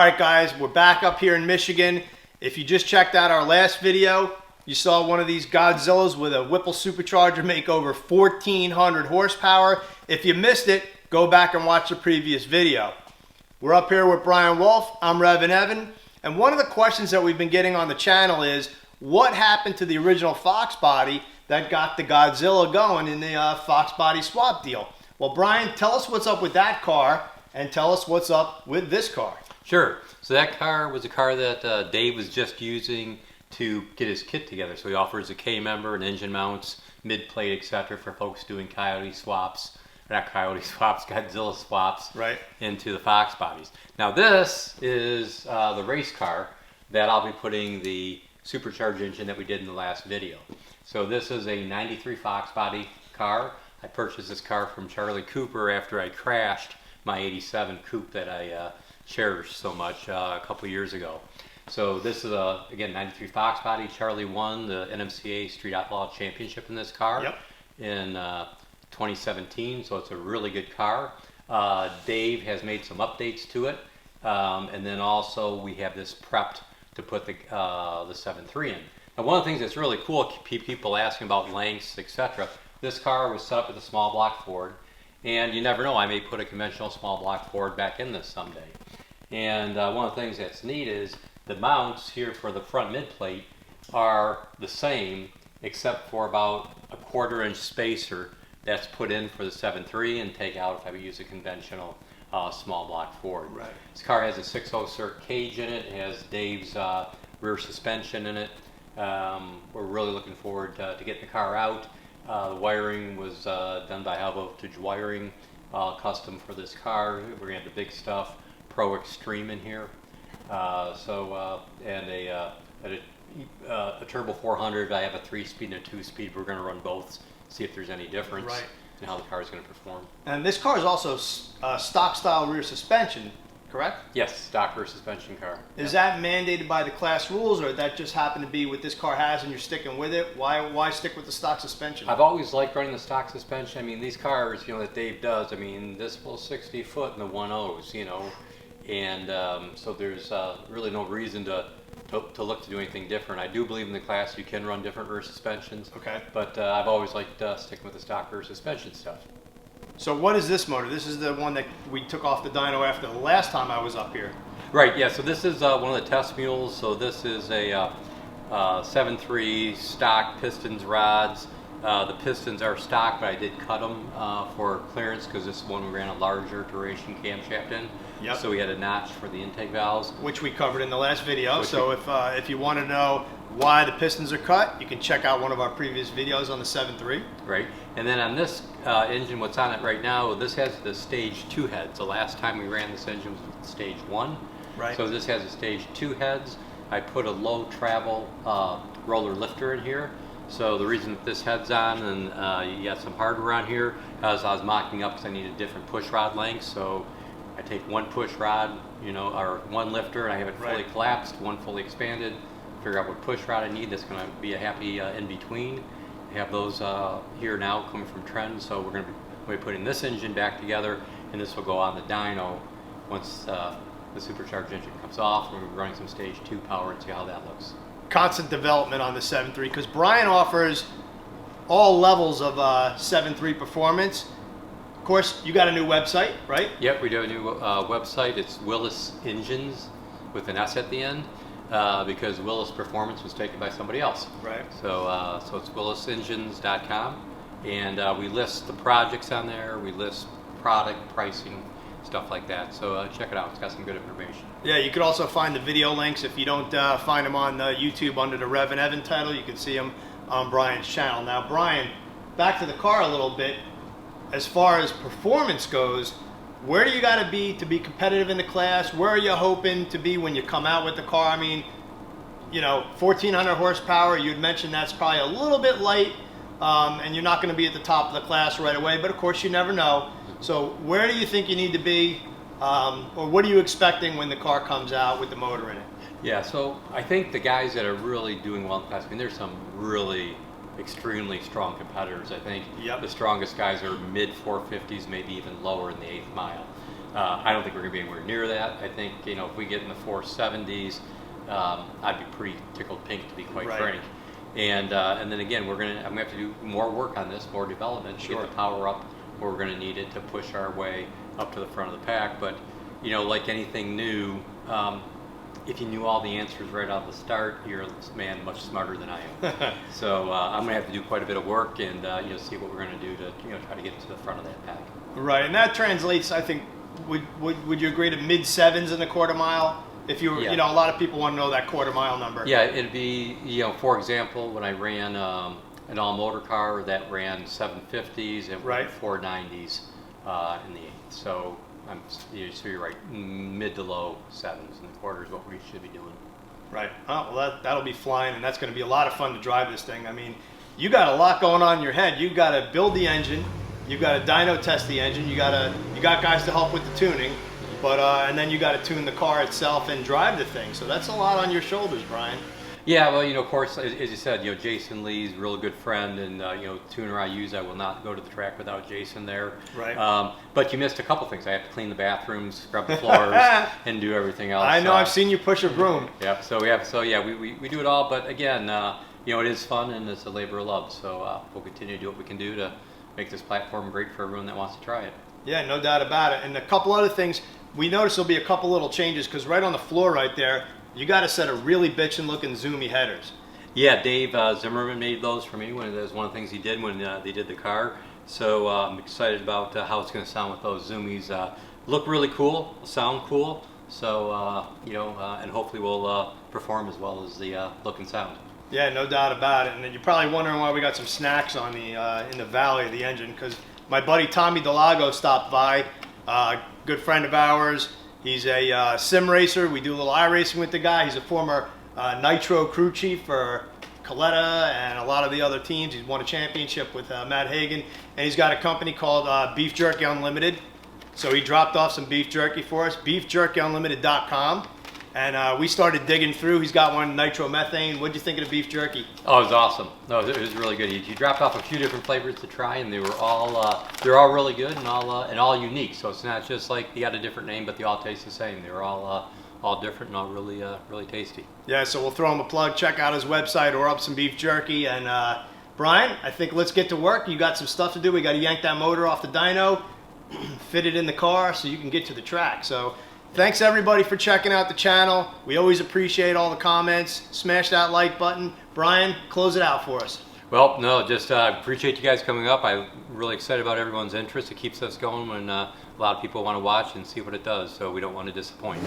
Alright guys, we're back up here in Michigan. If you just checked out our last video, you saw one of these Godzillas with a Whipple supercharger make over 1,400 horsepower. If you missed it, go back and watch the previous video. We're up here with Brian Wolfe. I'm REVan. And one of the questions that we've been getting on the channel is, what happened to the original Foxbody that got the Godzilla going in the Foxbody swap deal? Well, Brian, tell us what's up with that car and tell us what's up with this car. Sure. So that car was a car that Dave was just using to get his kit together. So he offers a K member and engine mounts, mid plate, etc. for folks doing Coyote swaps, not Coyote swaps, Godzilla swaps, right, into the Fox bodies. Now this is the race car that I'll be putting the supercharged engine that we did in the last video. So this is a 93 Fox body car. I purchased this car from Charlie Cooper after I crashed my 87 Coupe that I cherished so much a couple years ago. So this is again 93 Fox body. Charlie won the NMCA Street Outlaw Championship in this car in 2017, so it's a really good car. Dave has made some updates to it, and then also we have this prepped to put the 7.3 in. Now one of the things that's really cool, people asking about lengths, etc. This car was set up with a small block Ford, and you never know, I may put a conventional small block Ford back in this someday. And one of the things that's neat is the mounts here for the front mid plate are the same, except for about a 1/4 inch spacer that's put in for the 7.3 and take out if I would use a conventional small block Ford. Right. This car has a 6.0 cert cage in it. It has Dave's rear suspension in it. We're really looking forward to getting the car out. The wiring was done by High Voltage Wiring, custom for this car. We're going to have the big stuff, Pro Extreme in here. And a Turbo 400. I have a 3-speed and a 2-speed. We're going to run both, see if there's any difference in how the car is going to perform. And this car is also stock style rear suspension, correct? Yes, stock rear suspension car. Is that mandated by the class rules, or that just happened to be what this car has and you're sticking with it? Why stick with the stock suspension? I've always liked running the stock suspension. I mean, these cars, you know, that Dave does, I mean, this will 60 foot in the 1.0s, you know, and so there's really no reason to look to do anything different. I do believe in the class you can run different rear suspensions. Okay. But I've always liked sticking with the stock rear suspension stuff. So what is this motor? This is the one that we took off the dyno after the last time I was up here. Right, yeah, so this is one of the test mules. So this is a 7.3 stock pistons, rods. The pistons are stock, but I did cut them for clearance because this one we ran a larger duration camshaft in. Yep. So we had a notch for the intake valves. Which we covered in the last video. So if you want to know why the pistons are cut, you can check out one of our previous videos on the 7.3. Right. And then on this engine, what's on it right now, this has the stage 2 heads. The last time we ran this engine was with stage 1. Right. So this has a stage 2 heads. I put a low travel roller lifter in here. So the reason that this head's on and you got some hardware on here, as I was mocking up because I needed different push rod lengths. So I take one push rod, you know, or one lifter, and I have it fully collapsed, one fully expanded. Figure out what push rod I need. That's going to be a happy in between. I have those here now coming from Trend. So we're going to be putting this engine back together, and this will go on the dyno once the supercharged engine comes off. We're going to be running some stage 2 power and see how that looks. Constant development on the 7.3 because Brian offers all levels of 7.3 performance. Of course, you got a new website, right? Yep, we do a new website. It's Willis Engines with an S at the end because Willis Performance was taken by somebody else. Right. So it's willisengines.com, and we list the projects on there. We list product pricing, stuff like that. So check it out. It's got some good information. Yeah, you could also find the video links. If you don't find them on YouTube under the REVan title, you can see them on Brian's channel. Now, Brian, back to the car a little bit. As far as performance goes, where do you got to be competitive in the class? Where are you hoping to be when you come out with the car? I mean, you know, 1,400 horsepower, you'd mentioned that's probably a little bit light, and you're not going to be at the top of the class right away, but of course you never know. So where do you think you need to be, or what are you expecting when the car comes out with the motor in it? Yeah, so I think the guys that are really doing well in the class, I mean, there's some really extremely strong competitors. I think the strongest guys are mid 450s, maybe even lower in the 8th mile. I don't think we're going to be anywhere near that. I think, you know, if we get in the 470s, I'd be pretty tickled pink, to be quite frank. And then again, I'm going to have to do more work on this, more development to get the power up where we're going to need it to push our way up to the front of the pack. But, you know, like anything new, if you knew all the answers right out of the start, you're a man much smarter than I am. So I'm going to have to do quite a bit of work and you know, see what we're going to do to, you know, try to get to the front of that pack. Right, and that translates, I think, would you agree to mid-7s in the quarter mile? If you were, you know, a lot of people want to know that quarter mile number. Yeah, it'd be, you know, for example, when I ran an all-motor car that ran 750s and 490s in the 8th. So you're right, mid to low 7s in the quarter is what we should be doing. Right. Oh, well, that'll be flying, and that's going to be a lot of fun to drive this thing. I mean, you got a lot going on in your head. You've got to build the engine. You've got to dyno test the engine. You got guys to help with the tuning, but and then you got to tune the car itself and drive the thing. So that's a lot on your shoulders, Brian. Yeah, well, you know, of course, as you said, you know, Jason Lee's a real good friend, and you know, tuner I use, I will not go to the track without Jason there. Right. But you missed a couple things. I have to clean the bathrooms, scrub the floors, and do everything else. I know. I've seen you push a broom. Yep. So we do it all. But again, you know, it is fun and it's a labor of love. So we'll continue to do what we can do to make this platform great for everyone that wants to try it. Yeah, no doubt about it. And a couple other things, we noticed there'll be a couple little changes because right on the floor right there, you got a set of really bitchin' looking zoomy headers. Yeah, Dave Zimmerman made those for me. That was one of the things he did when they did the car. So I'm excited about how it's going to sound with those zoomies. Look really cool, sound cool. So you know, and hopefully we'll perform as well as the look and sound. Yeah, no doubt about it. And then you're probably wondering why we got some snacks on the in the valley of the engine, because my buddy Tommy Delago stopped by, good friend of ours. He's a sim racer. We do a little iRacing with the guy. He's a former Nitro crew chief for Coletta and a lot of the other teams. He's won a championship with Matt Hagan, and he's got a company called Beef Jerky Unlimited. So he dropped off some beef jerky for us, beefjerkyunlimited.com. And we started digging through. He's got one nitromethane. What'd you think of the beef jerky? Oh, it was awesome. No, it was really good. He dropped off a few different flavors to try, and they were all really good and all unique. So it's not just like you got a different name, but they all taste the same. They were all different and all really tasty. Yeah, so we'll throw him a plug. Check out his website, or up some beef jerky. And Brian, I think let's get to work. You got some stuff to do. We got to yank that motor off the dyno, fit it in the car so you can get to the track. So thanks everybody for checking out the channel. We always appreciate all the comments. Smash that like button. Brian, close it out for us. Well, no, just appreciate you guys coming up. I'm really excited about everyone's interest. It keeps us going when a lot of people want to watch and see what it does, so we don't want to disappoint.